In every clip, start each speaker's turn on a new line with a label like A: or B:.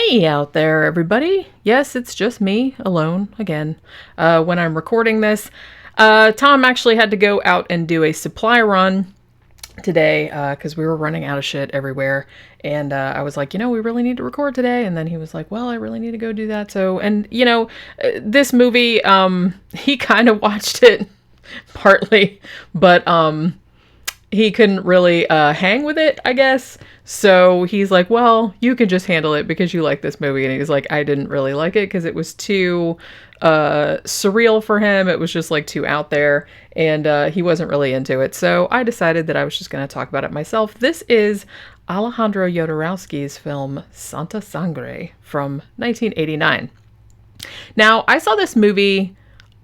A: Hey out there, everybody. Yes, it's just me, alone, again. When I'm recording this, Tom actually had to go out and do a supply run today, because we were running out of shit everywhere. And I was like, we really need to record today. And then he was like, well, I really need to go do that. So, and, this movie, he kind of watched it partly, but he couldn't really hang with it, I guess. So he's like, well, you can just handle it because you like this movie. And he's like, I didn't really like it because it was too surreal for him. It was just like too out there, and he wasn't really into it. So I decided that I was just going to talk about it myself. This is Alejandro Jodorowsky's film Santa Sangre from 1989. Now, I saw this movie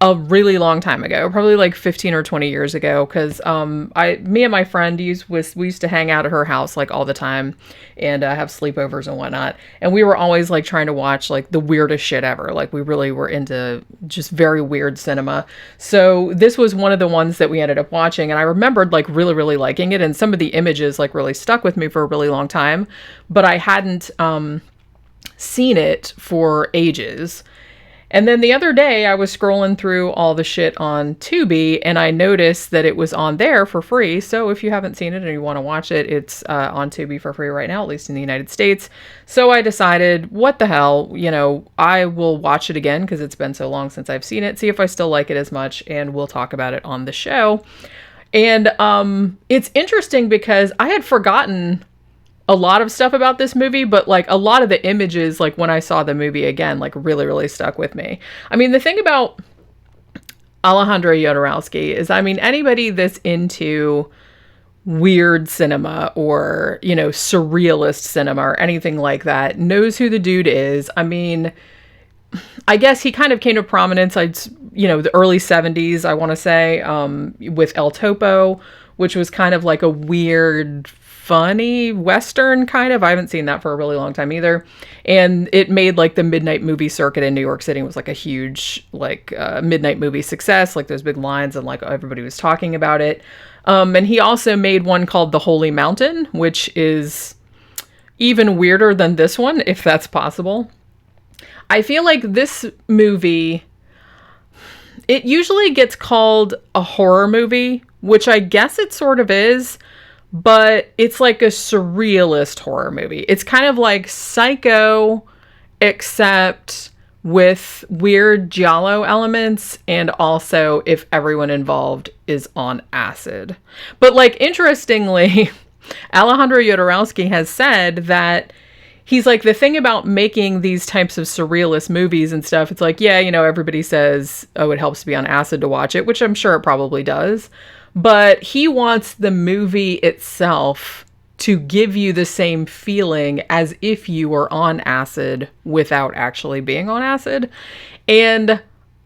A: a really long time ago, probably like 15 or 20 years ago, because me and my friend we used to hang out at her house like all the time and have sleepovers and whatnot, and we were always like trying to watch like the weirdest shit ever. Like we really were into just very weird cinema. So this was one of the ones that we ended up watching, and I remembered like really, really liking it, and some of the images like really stuck with me for a really long time, but I hadn't seen it for ages. And then the other day I was scrolling through all the shit on Tubi, and I noticed that it was on there for free. So if you haven't seen it and you want to watch it, it's on Tubi for free right now, at least in the United States. So I decided, what the hell, I will watch it again because it's been so long since I've seen it, see if I still like it as much, and we'll talk about it on the show. And it's interesting because I had forgotten a lot of stuff about this movie, but like a lot of the images, like when I saw the movie again, like really, really stuck with me. I mean, the thing about Alejandro Jodorowsky is, anybody that's into weird cinema or, surrealist cinema or anything like that knows who the dude is. I mean, I guess he kind of came to prominence, the early 70s, I want to say, with El Topo, which was kind of like a weird, funny Western kind of. I haven't seen that for a really long time either. And it made like the midnight movie circuit in New York City. It was like a huge midnight movie success. Like those big lines and like everybody was talking about it. And he also made one called The Holy Mountain, which is even weirder than this one, if that's possible. I feel like this movie, it usually gets called a horror movie, which I guess it sort of is. But it's like a surrealist horror movie. It's kind of like Psycho, except with weird giallo elements, and also if everyone involved is on acid. But like, interestingly, Alejandro Jodorowsky has said that he's like, the thing about making these types of surrealist movies and stuff, it's like, everybody says, oh, it helps to be on acid to watch it, which I'm sure it probably does. But he wants the movie itself to give you the same feeling as if you were on acid without actually being on acid. And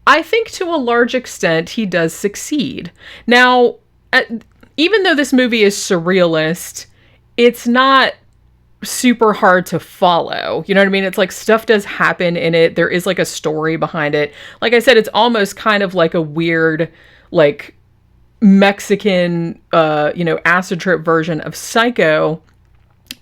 A: I think to a large extent, he does succeed. Now, even though this movie is surrealist, it's not super hard to follow. You know what I mean? It's like stuff does happen in it. There is like a story behind it. Like I said, it's almost kind of like a weird, like, Mexican, acid trip version of Psycho,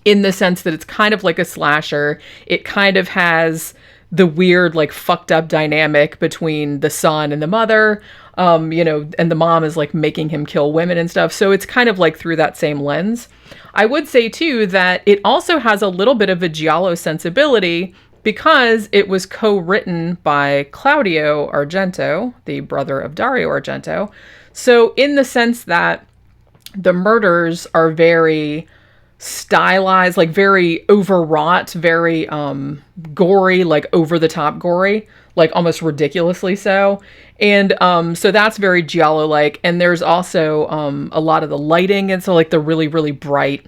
A: in the sense that it's kind of like a slasher. It kind of has the weird, like, fucked up dynamic between the son and the mother, and the mom is like making him kill women and stuff. So it's kind of like through that same lens. I would say too that it also has a little bit of a giallo sensibility because it was co-written by Claudio Argento, the brother of Dario Argento. So in the sense that the murders are very stylized, like very overwrought, very gory, like over the top gory, like almost ridiculously so. And so that's very giallo-like. And there's also a lot of the lighting, and so like the really, really bright,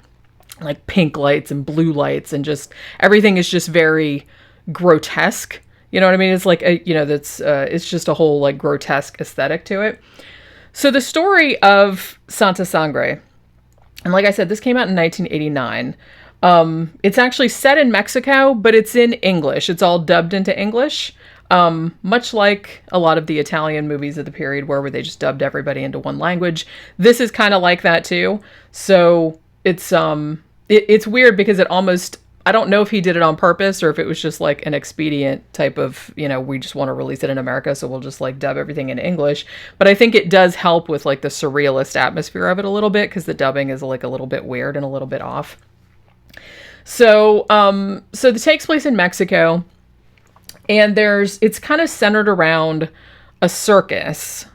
A: like pink lights and blue lights, and just everything is just very grotesque. You know what I mean? It's like it's just a whole like grotesque aesthetic to it. So the story of Santa Sangre, and like I said, this came out in 1989. It's actually set in Mexico, but it's in English. It's all dubbed into English, much like a lot of the Italian movies of the period where they just dubbed everybody into one language. This is kind of like that too. So it's weird because it almost I don't know if he did it on purpose or if it was just like an expedient type of, we just want to release it in America, so we'll just like dub everything in English. But I think it does help with like the surrealist atmosphere of it a little bit, because the dubbing is like a little bit weird and a little bit off. So it takes place in Mexico, and it's kind of centered around a circus,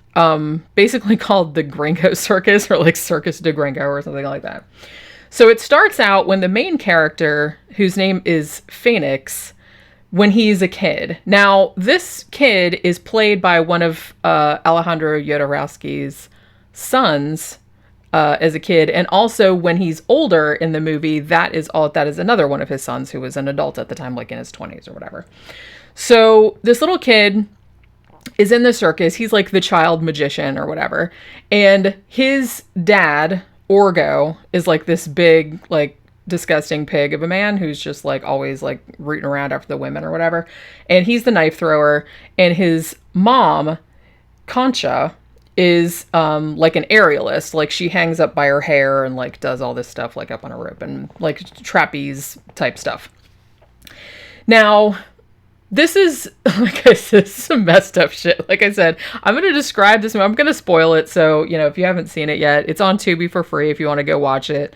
A: basically called the Gringo Circus, or like Circus de Gringo or something like that. So it starts out when the main character, whose name is Phoenix, when he's a kid. Now, this kid is played by one of Alejandro Jodorowsky's sons as a kid, and also when he's older in the movie, that is another one of his sons who was an adult at the time, like in his 20s or whatever. So this little kid is in the circus. He's like the child magician or whatever, and his dad, Orgo, is like this big, like, disgusting pig of a man who's just like always like rooting around after the women or whatever, and he's the knife thrower. And his mom, Concha, is like an aerialist. Like, she hangs up by her hair and like does all this stuff like up on a rope and like trapeze type stuff. Now, this is, like I said, some messed up shit. Like I said, I'm going to describe this. I'm going to spoil it. So, if you haven't seen it yet, it's on Tubi for free if you want to go watch it.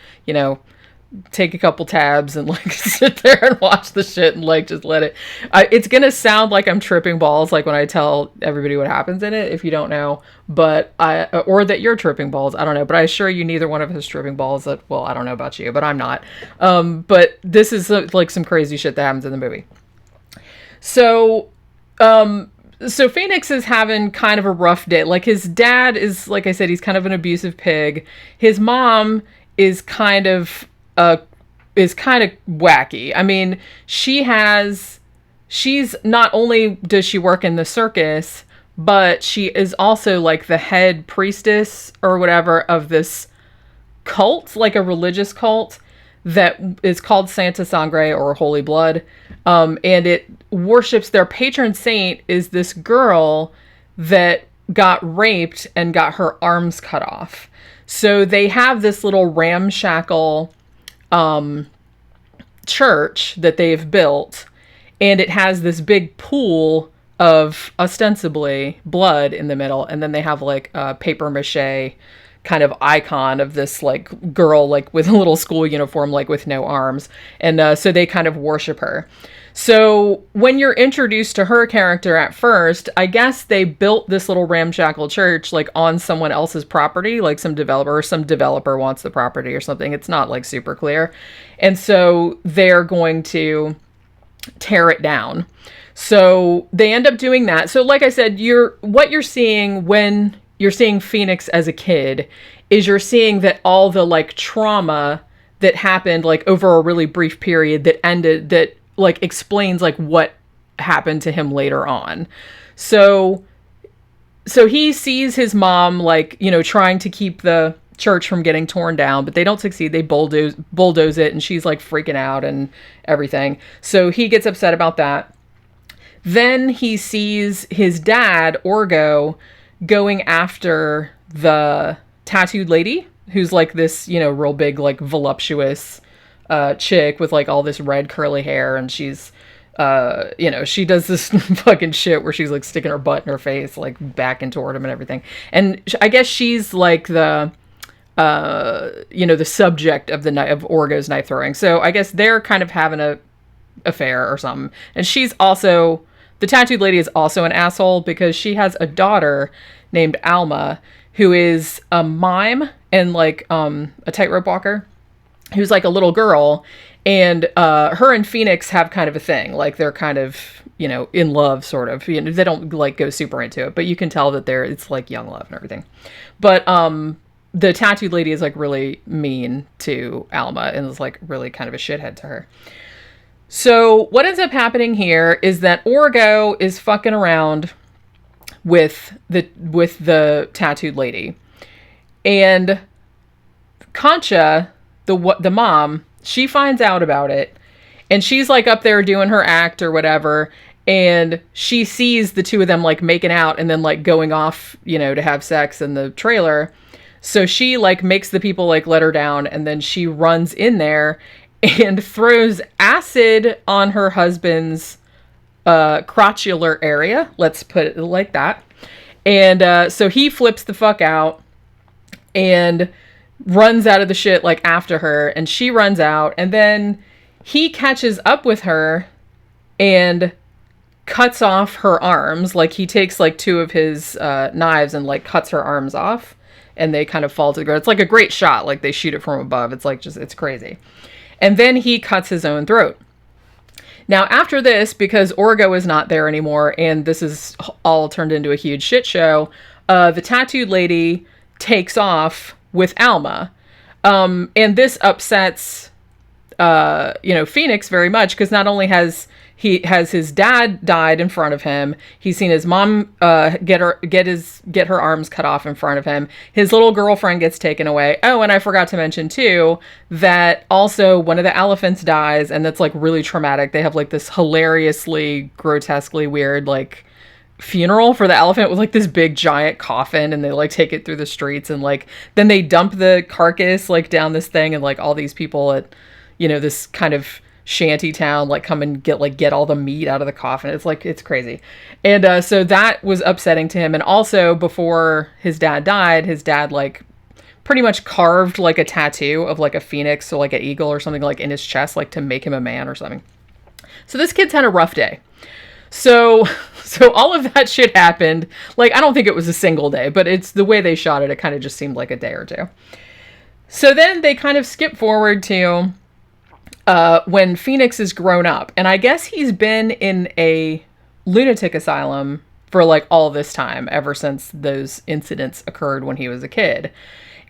A: Take a couple tabs and like sit there and watch the shit and like just let it. It's going to sound like I'm tripping balls, like when I tell everybody what happens in it, if you don't know. Or that you're tripping balls. I don't know. But I assure you neither one of us is tripping balls. I don't know about you, but I'm not. But this is like some crazy shit that happens in the movie. So Phoenix is having kind of a rough day. Like, his dad is, like I said, he's kind of an abusive pig. His mom is kind of wacky. I mean, she's not only does she work in the circus, but she is also like the head priestess or whatever of this cult, like a religious cult that is called Santa Sangre, or Holy Blood. And it worships, their patron saint is this girl that got raped and got her arms cut off. So they have this little ramshackle church that they've built, and it has this big pool of ostensibly blood in the middle, and then they have like a paper mache kind of icon of this like girl, like with a little school uniform, like with no arms. And so they kind of worship her. So when you're introduced to her character at first, I guess they built this little ramshackle church like on someone else's property, like some developer wants the property or something. It's not like super clear. And so they're going to tear it down. So they end up doing that. So like I said, what you're seeing when you're seeing Phoenix as a kid is you're seeing that all the like trauma that happened like over a really brief period that like explains like what happened to him later on. So he sees his mom like, trying to keep the church from getting torn down, but they don't succeed. They bulldoze it, and she's like freaking out and everything. So he gets upset about that. Then he sees his dad, Orgo, going after the tattooed lady, who's like this, real big, like voluptuous chick with like all this red curly hair, and she's she does this fucking shit where she's like sticking her butt in her face, like backing toward him and everything. And I guess she's like the subject of Orgo's knife throwing. So I guess they're kind of having a affair or something. And the tattooed lady is also an asshole, because she has a daughter named Alma who is a mime and like a tightrope walker, who's like a little girl. And her and Phoenix have kind of a thing. Like, they're kind of, in love, sort of. They don't like go super into it, but you can tell that it's like young love and everything. But the tattooed lady is like really mean to Alma and is like really kind of a shithead to her. So what ends up happening here is that Orgo is fucking around with the tattooed lady, and Concha, the mom, she finds out about it, and she's like up there doing her act or whatever, and she sees the two of them like making out and then like going off, to have sex in the trailer. So she like makes the people like let her down, and then she runs in there and throws acid on her husband's crotchular area. Let's put it like that. And so he flips the fuck out and runs out of the shit like after her, and she runs out, and then he catches up with her and cuts off her arms. Like he takes like two of his knives and like cuts her arms off, and they kind of fall to the ground. It's like a great shot. Like they shoot it from above. It's like just, it's crazy. And then he cuts his own throat. Now, after this, because Orgo is not there anymore, and this is all turned into a huge shit show, the tattooed lady takes off with Alma. And this upsets, Phoenix very much, because not only has his dad died in front of him, he's seen his mom get her arms cut off in front of him. His little girlfriend gets taken away. Oh, and I forgot to mention too that also one of the elephants dies, and that's like really traumatic. They have like this hilariously, grotesquely weird like funeral for the elephant with like this big giant coffin, and they like take it through the streets, and like then they dump the carcass like down this thing, and like all these people at this kind of shanty town like come and get all the meat out of the coffin. It's like, it's crazy. And so that was upsetting to him. And also, before his dad died, his dad like pretty much carved like a tattoo of like a phoenix, so like an eagle or something, like in his chest, like to make him a man or something. So this kid's had a rough day. So all of that shit happened. Like, I don't think it was a single day, but it's the way they shot it. It kind of just seemed like a day or two. So then they kind of skip forward to when Phoenix is grown up. And I guess he's been in a lunatic asylum for like all this time, ever since those incidents occurred when he was a kid.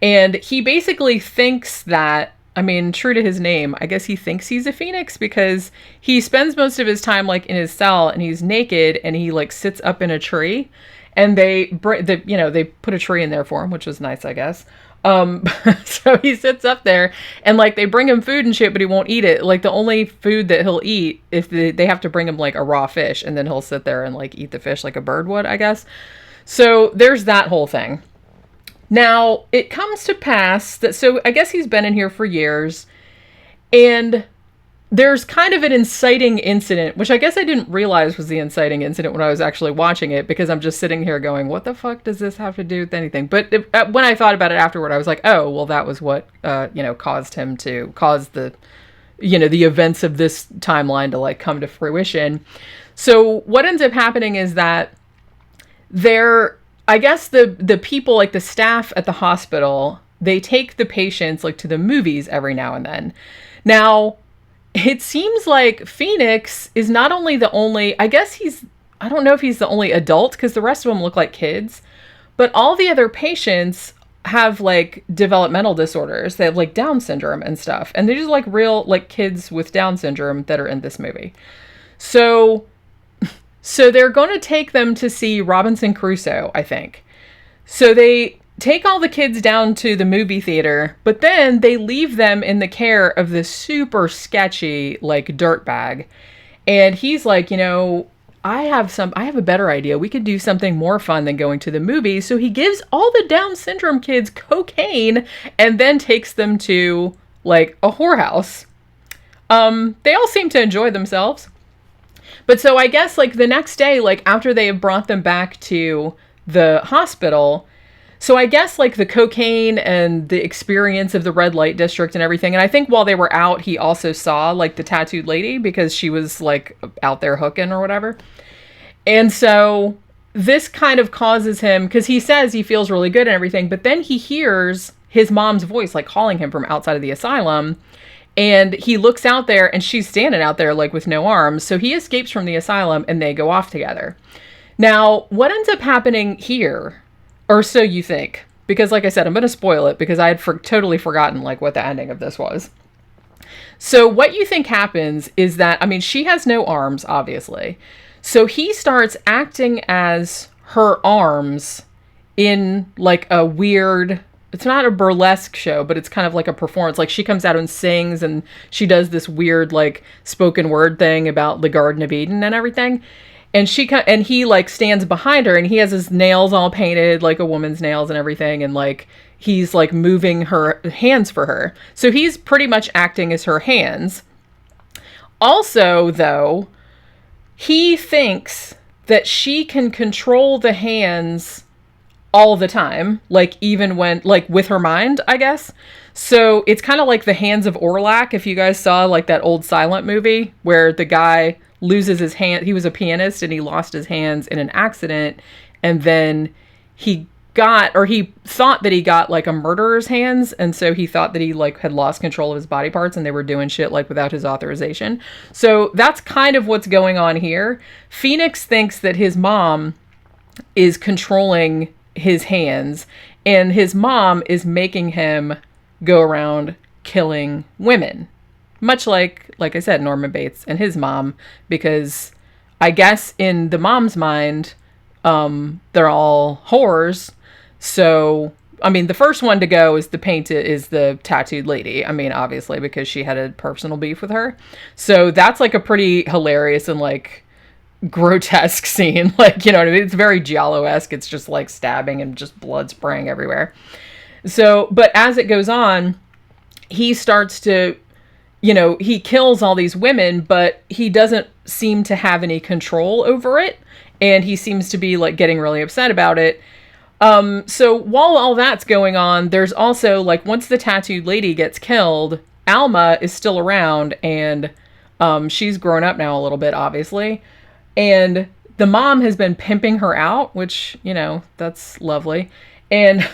A: And he basically thinks that, I mean, true to his name, I guess he thinks he's a phoenix, because he spends most of his time like in his cell, and he's naked, and he like sits up in a tree, and they put a tree in there for him, which was nice, I guess. So he sits up there, and like they bring him food and shit, but he won't eat it. Like the only food that he'll eat, if they have to bring him like a raw fish, and then he'll sit there and like eat the fish like a bird would, I guess. So there's that whole thing. Now, it comes to pass that, so I guess he's been in here for years, and there's kind of an inciting incident, which I guess I didn't realize was the inciting incident when I was actually watching it, because I'm just sitting here going, what the fuck does this have to do with anything? But when I thought about it afterward, I was like, oh, well, that was what, caused him to cause the events of this timeline to like come to fruition. So what ends up happening is that I guess the people, like the staff at the hospital, they take the patients like to the movies every now and then. Now, it seems like Phoenix is not only the only, I guess I don't know if he's the only adult, because the rest of them look like kids, but all the other patients have like developmental disorders. They have like Down syndrome and stuff. And they're just like real like kids with Down syndrome that are in this movie. So they're going to take them to see Robinson Crusoe, I think. So they take all the kids down to the movie theater, but then they leave them in the care of this super sketchy, like, dirtbag. And he's like, I have a better idea. We could do something more fun than going to the movies. So he gives all the Down syndrome kids cocaine and then takes them to, like, a whorehouse. They all seem to enjoy themselves. But so I guess, like, the next day, like, after they have brought them back to the hospital, so I guess, like, the cocaine and the experience of the red light district and everything, and I think while they were out, he also saw, like, the tattooed lady, because she was, like, out there hooking or whatever. And so this kind of causes him, because he says he feels really good and everything, but then he hears his mom's voice, like, calling him from outside of the asylum. And he looks out there, and she's standing out there, like, with no arms. So he escapes from the asylum, and they go off together. Now, what ends up happening here, or so you think, because, like I said, I'm going to spoil it, because I had totally forgotten, like, what the ending of this was. So what you think happens is that, I mean, she has no arms, obviously. So he starts acting as her arms in, like, a weird... It's not a burlesque show, but it's kind of like a performance. Like, she comes out and sings, and she does this weird, like, spoken word thing about the Garden of Eden and everything. And he, like, stands behind her, and he has his nails all painted like a woman's nails and everything. And, like, he's like moving her hands for her. So he's pretty much acting as her hands. Also, though, he thinks that she can control the hands all the time, like even when, like with her mind, I guess. So it's kind of like the Hands of Orlac, if you guys saw like that old silent movie where the guy loses his hand. He was a pianist and he lost his hands in an accident, and then he thought that he got like a murderer's hands, and so he thought that he like had lost control of his body parts and they were doing shit like without his authorization. So that's kind of what's going on here. Phoenix thinks that his mom is controlling his hands, and his mom is making him go around killing women, much like I said, Norman Bates and his mom, because I guess in the mom's mind, they're all whores. So, I mean, the first one to go is the tattooed lady. I mean, obviously, because she had a personal beef with her. So that's like a pretty hilarious and like grotesque scene. Like, you know what I mean? It's very Giallo-esque. It's just like stabbing and just blood spraying everywhere. So, but as it goes on, he starts to, you know, he kills all these women, but he doesn't seem to have any control over it. And he seems to be like getting really upset about it. So while all that's going on, there's also like, once the tattooed lady gets killed, Alma is still around, and she's grown up now a little bit, obviously. And the mom has been pimping her out, which, you know, that's lovely. And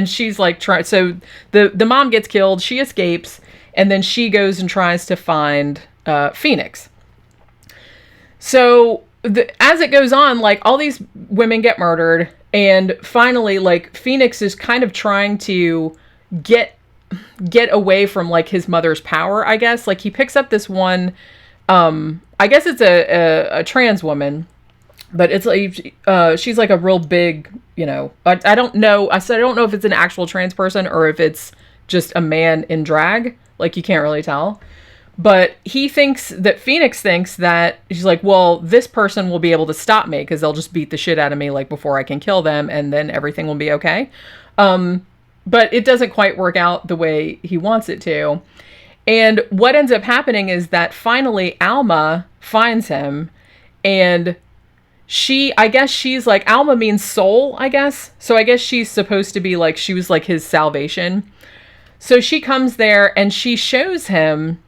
A: she's like so the mom gets killed, she escapes, and then she goes and tries to find Phoenix. So as it goes on, like all these women get murdered, and finally, like Phoenix is kind of trying to get away from like his mother's power, I guess. Like he picks up this one, I guess it's a trans woman, but it's like she's like a real big, you know, I don't know. I don't know if it's an actual trans person or if it's just a man in drag. Like you can't really tell. But Phoenix thinks that, she's like, well, this person will be able to stop me because they'll just beat the shit out of me like before I can kill them, and then everything will be okay. But it doesn't quite work out the way he wants it to. And what ends up happening is that finally Alma finds him, and I guess she's like, Alma means soul, I guess. So I guess she's supposed to be like, she was like his salvation. So she comes there and she shows him,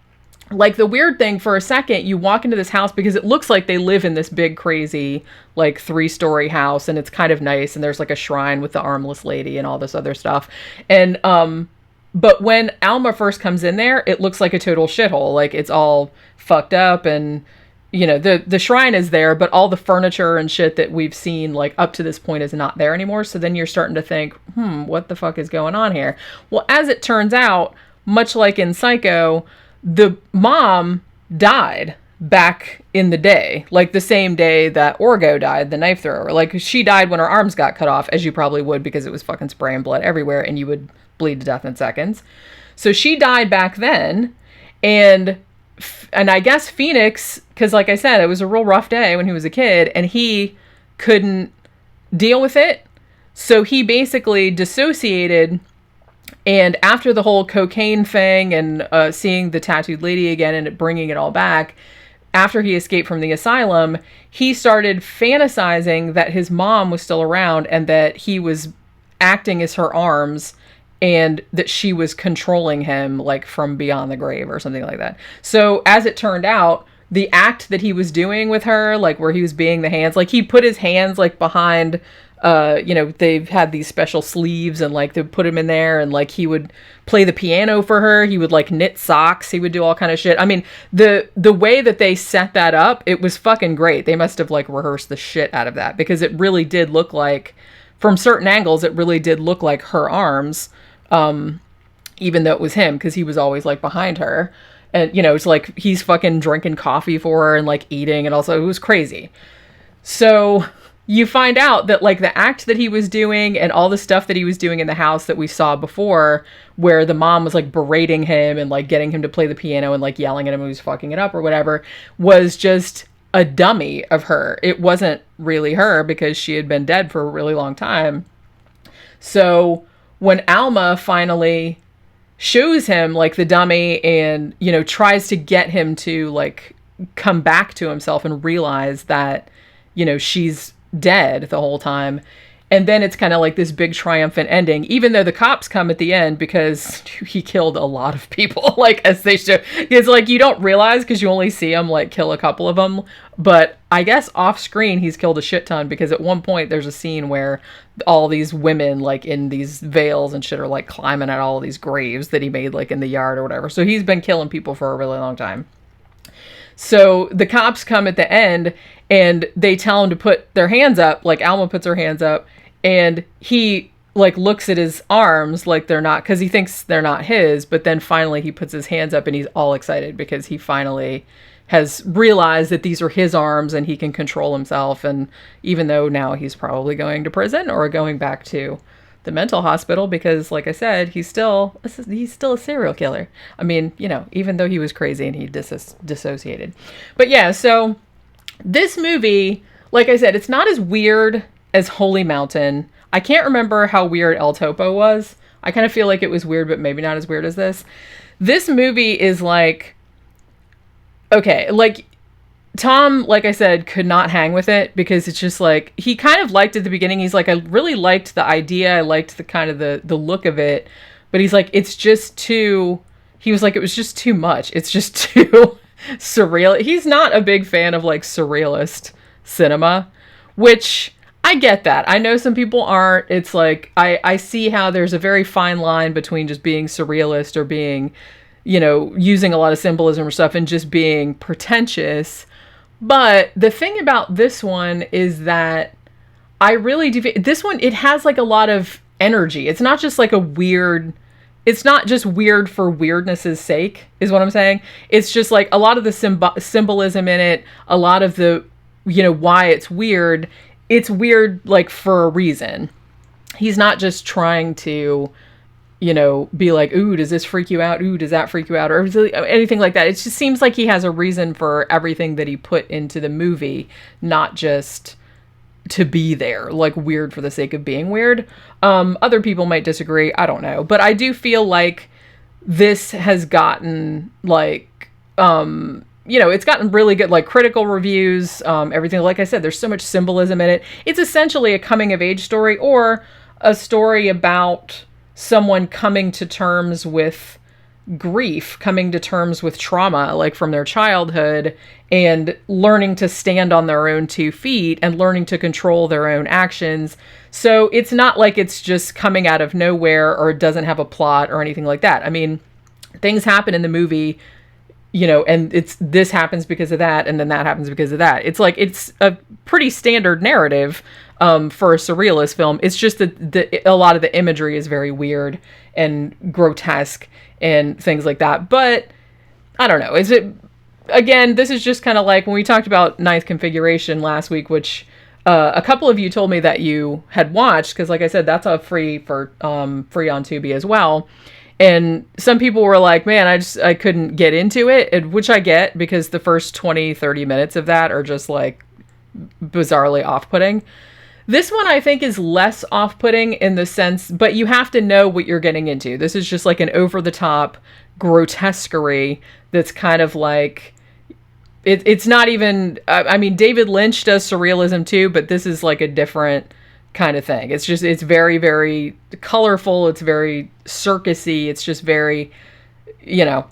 A: like, the weird thing, for a second, you walk into this house because it looks like they live in this big, crazy, like, 3-story house, and it's kind of nice, and there's, like, a shrine with the armless lady and all this other stuff. And, but when Alma first comes in there, it looks like a total shithole. Like, it's all fucked up, and, you know, the shrine is there, but all the furniture and shit that we've seen, like, up to this point is not there anymore. So then you're starting to think, what the fuck is going on here? Well, as it turns out, much like in Psycho, the mom died back in the day, like the same day that Orgo died, the knife thrower. Like, she died when her arms got cut off, as you probably would, because it was fucking spraying blood everywhere and you would bleed to death in seconds. So she died back then. And I guess Phoenix, because like I said, it was a real rough day when he was a kid, and he couldn't deal with it. So he basically dissociated. And after the whole cocaine thing and seeing the tattooed lady again and bringing it all back, after he escaped from the asylum, he started fantasizing that his mom was still around and that he was acting as her arms and that she was controlling him, like, from beyond the grave or something like that. So as it turned out, the act that he was doing with her, like where he was being the hands, like he put his hands like behind, you know, they've had these special sleeves and like they put him in there, and like he would play the piano for her. He would like knit socks. He would do all kind of shit. I mean, the way that they set that up, it was fucking great. They must have like rehearsed the shit out of that, because it really did look like, from certain angles, it really did look like her arms, even though it was him, because he was always like behind her. And, you know, it's like he's fucking drinking coffee for her and like eating, and also it was crazy. So you find out that like the act that he was doing and all the stuff that he was doing in the house that we saw before, where the mom was like berating him and like getting him to play the piano and like yelling at him when he was fucking it up or whatever, was just a dummy of her. It wasn't really her, because she had been dead for a really long time. So when Alma finally shows him like the dummy and, you know, tries to get him to like come back to himself and realize that, you know, she's dead the whole time. And then it's kind of like this big triumphant ending, even though the cops come at the end because he killed a lot of people, like, as they show. It's like you don't realize because you only see him like kill a couple of them. But I guess off screen, he's killed a shit ton, because at one point there's a scene where all these women like in these veils and shit are like climbing at all these graves that he made like in the yard or whatever. So he's been killing people for a really long time. So the cops come at the end and they tell him to put their hands up. Like Alma puts her hands up and he like looks at his arms like they're not, because he thinks they're not his. But then finally he puts his hands up and he's all excited because he finally has realized that these are his arms and he can control himself. And even though now he's probably going to prison or going back to the mental hospital, because like I said, he's still a serial killer. I mean, you know, even though he was crazy and he dissociated. But yeah, so this movie, like I said, it's not as weird as Holy Mountain. I can't remember how weird El Topo was. I kind of feel like it was weird, but maybe not as weird as this. This movie is like, okay, like Tom, like I said, could not hang with it because it's just like, he kind of liked at the beginning. He's like, I really liked the idea. I liked the kind of the look of it, but he's like, it's just too, he was like, it was just too much. It's just too surreal. He's not a big fan of like surrealist cinema, which I get that. I know some people aren't. It's like, I see how there's a very fine line between just being surrealist or being, you know, using a lot of symbolism or stuff and just being pretentious. But the thing about this one is that I really do. This one, it has like a lot of energy. It's not just like a weird, it's not just weird for weirdness's sake, is what I'm saying. It's just like a lot of the symbolism in it, a lot of the, you know, why it's weird. It's weird like for a reason. He's not just trying to, you know, be like, ooh, does this freak you out? Ooh, does that freak you out? Or anything like that. It just seems like he has a reason for everything that he put into the movie, not just to be there, like weird for the sake of being weird. Other people might disagree. I don't know. But I do feel like this has gotten like, you know, it's gotten really good, like critical reviews, everything. Like I said, there's so much symbolism in it. It's essentially a coming of age story, or a story about someone coming to terms with grief, coming to terms with trauma, like from their childhood, and learning to stand on their own 2 feet and learning to control their own actions. So it's not like it's just coming out of nowhere or it doesn't have a plot or anything like that. I mean, things happen in the movie, you know, and this happens because of that, and then that happens because of that. It's like, it's a pretty standard narrative for a surrealist film. It's just that a lot of the imagery is very weird and grotesque and things like that. But I don't know. Is it, again, this is just kind of like when we talked about Ninth Configuration last week, which a couple of you told me that you had watched, because like I said, that's free on Tubi as well. And some people were like, man, I couldn't get into it, which I get, because the first 20-30 minutes of that are just like bizarrely off-putting. This one, I think, is less off-putting in the sense, but you have to know what you're getting into. This is just like an over-the-top grotesquerie that's kind of like, it's not even, I mean, David Lynch does surrealism too, but this is like a different kind of thing. It's just, it's very, very colorful. It's very circusy. It's just very, you know,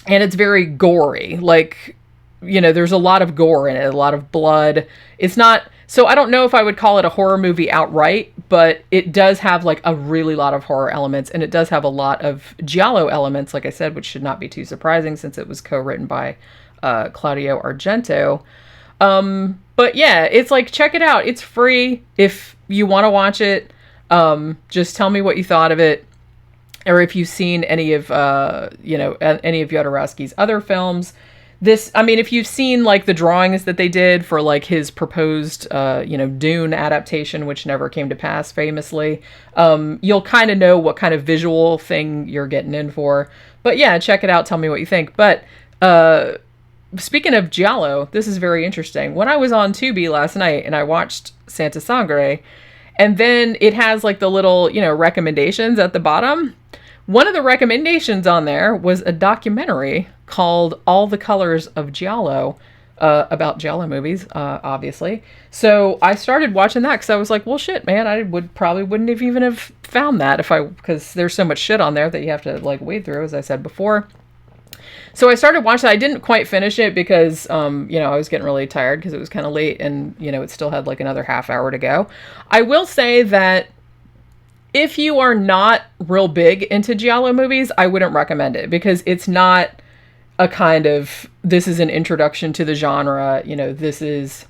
A: and it's very gory. Like, you know, there's a lot of gore in it, a lot of blood. It's not, so I don't know if I would call it a horror movie outright, but it does have like a really lot of horror elements, and it does have a lot of giallo elements, like I said, which should not be too surprising since it was co-written by Claudio Argento. But yeah, it's like, check it out. It's free if you want to watch it. Just tell me what you thought of it, or if you've seen any of, you know, any of Jodorowsky's other films. This, I mean, if you've seen like the drawings that they did for like his proposed, you know, Dune adaptation, which never came to pass famously, you'll kind of know what kind of visual thing you're getting in for. But yeah, check it out. Tell me what you think. But speaking of giallo, this is very interesting. When I was on Tubi last night and I watched Santa Sangre, And then it has like the little, recommendations at the bottom. One of the recommendations on there was a documentary called All the Colors of Giallo, about Giallo movies, obviously. So I started watching that because I was like, well, shit, man, I wouldn't have even have found that because there's so much shit on there that you have to like wade through, as I said before. So I started watching it. I didn't quite finish it because, I was getting really tired because it was kind of late and, it still had like another half hour to go. I will say that if you are not real big into Giallo movies, I wouldn't recommend it because it's not a kind of, this is an introduction to the genre, this is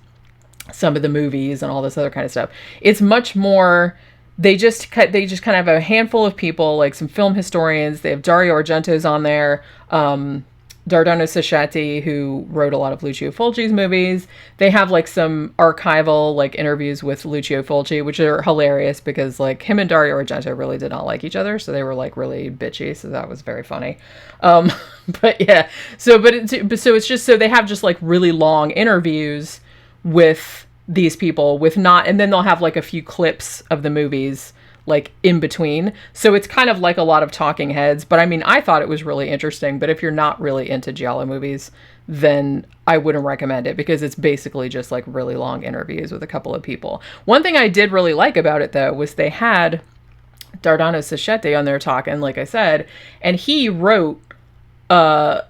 A: some of the movies and all this other kind of stuff. It's much more, they just kind of have a handful of people, like some film historians. They have Dario Argento's on there, Dardano Sacchetti, who wrote a lot of Lucio Fulci's movies. They have like some archival like interviews with Lucio Fulci, which are hilarious because like him and Dario Argento really did not like each other, so they were like really bitchy. So that was very funny. But yeah, so it's just, so they have just like really long interviews with these people and then they'll have like a few clips of the movies like in between. So it's kind of like a lot of talking heads, but I mean, I thought it was really interesting, but if you're not really into Giallo movies, then I wouldn't recommend it because it's basically just like really long interviews with a couple of people. One thing I did really like about it though, was they had Dardano Sacchetti on there talking, like I said, and he wrote a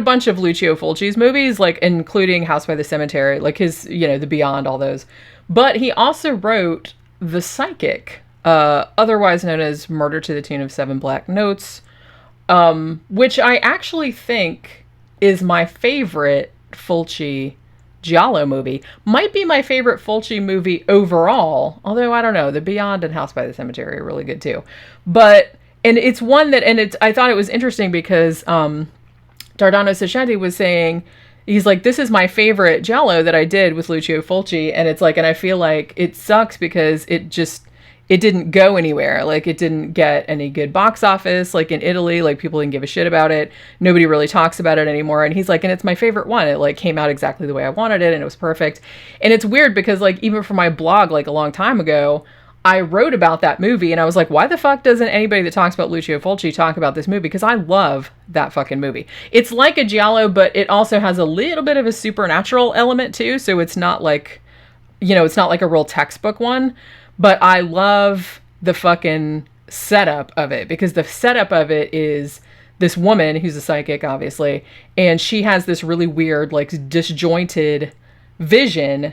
A: bunch of Lucio Fulci's movies, like including House by the Cemetery, like his, The Beyond, all those. But he also wrote The Psychic, otherwise known as Murder to the Tune of Seven Black Notes, which I actually think is my favorite Fulci Giallo movie. Might be my favorite Fulci movie overall, although I don't know, The Beyond and House by the Cemetery are really good too. And it's one that, I thought it was interesting because Dardano Sacchetti was saying, he's like, this is my favorite Giallo that I did with Lucio Fulci. And it's like, and I feel like it sucks because it didn't go anywhere. Like it didn't get any good box office, like in Italy, like people didn't give a shit about it. Nobody really talks about it anymore. And he's like, and it's my favorite one. It like came out exactly the way I wanted it and it was perfect. And it's weird because like, even for my blog, like a long time ago, I wrote about that movie and I was like, why the fuck doesn't anybody that talks about Lucio Fulci talk about this movie? Because I love that fucking movie. It's like a Giallo, but it also has a little bit of a supernatural element too. So it's not like, it's not like a real textbook one, but I love the fucking setup of it because the setup of it is this woman who's a psychic, obviously, and she has this really weird, like disjointed vision.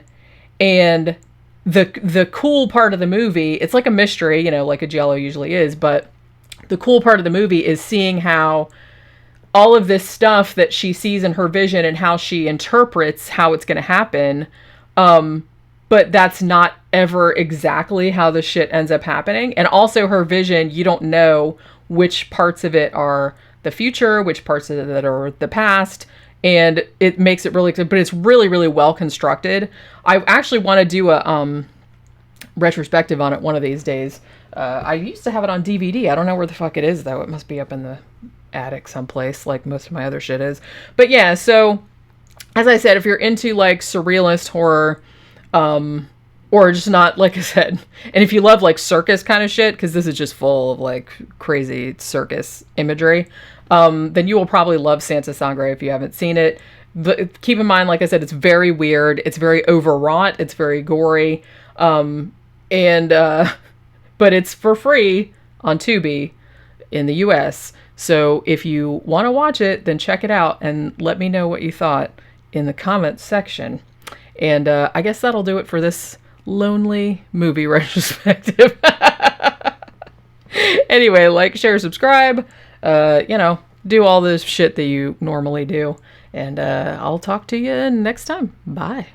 A: And the cool part of the movie, it's like a mystery, like a Giallo usually is, but the cool part of the movie is seeing how all of this stuff that she sees in her vision and how she interprets how it's going to happen. But that's not ever exactly how the shit ends up happening. And also her vision, you don't know which parts of it are the future, which parts of it are the past. And it makes it really, but it's really, really well constructed. I actually want to do a retrospective on it one of these days. I used to have it on DVD. I don't know where the fuck it is, though. It must be up in the attic someplace, like most of my other shit is. But yeah, so as I said, if you're into like surrealist horror, or just not, like I said, and if you love like circus kind of shit, because this is just full of like crazy circus imagery, then you will probably love Santa Sangre if you haven't seen it. But keep in mind, like I said, it's very weird. It's very overwrought. It's very gory. But it's for free on Tubi in the US. So if you want to watch it, then check it out and let me know what you thought in the comments section. And I guess that'll do it for this lonely movie retrospective. Anyway, like, share, subscribe, do all this shit that you normally do. And I'll talk to you next time. Bye.